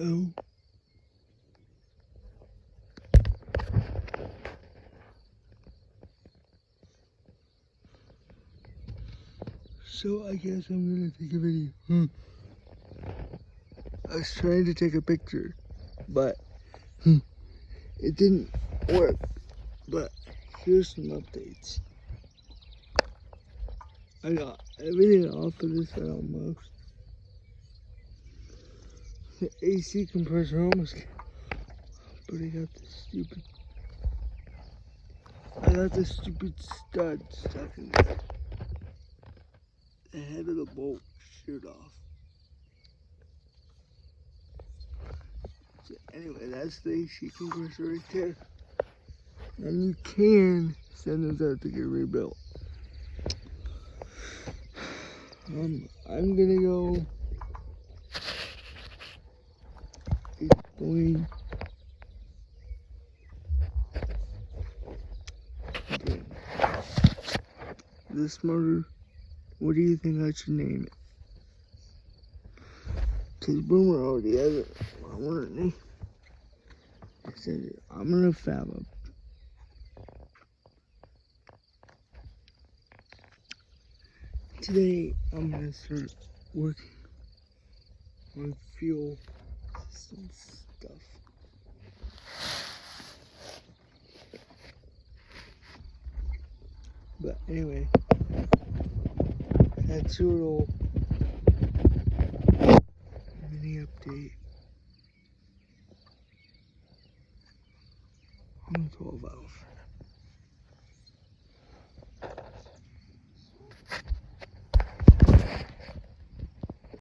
Oh. So I guess I'm gonna take a video. I was trying to take a picture, but it didn't work. But here's some updates. I got everything off of this almost. The AC compressor almost came, but I got this stupid stud stuck in there. The head of the bolt sheared off. So anyway, that's the AC compressor right there. And you can send those out to get rebuilt. I'm gonna go explain again. This motor, what do you think I should name it? Cause Boomer already has it. I want to name. I said I'm gonna fab up. Today I'm gonna start working on fuel system stuff. But anyway, that's your little mini update on 12 hours.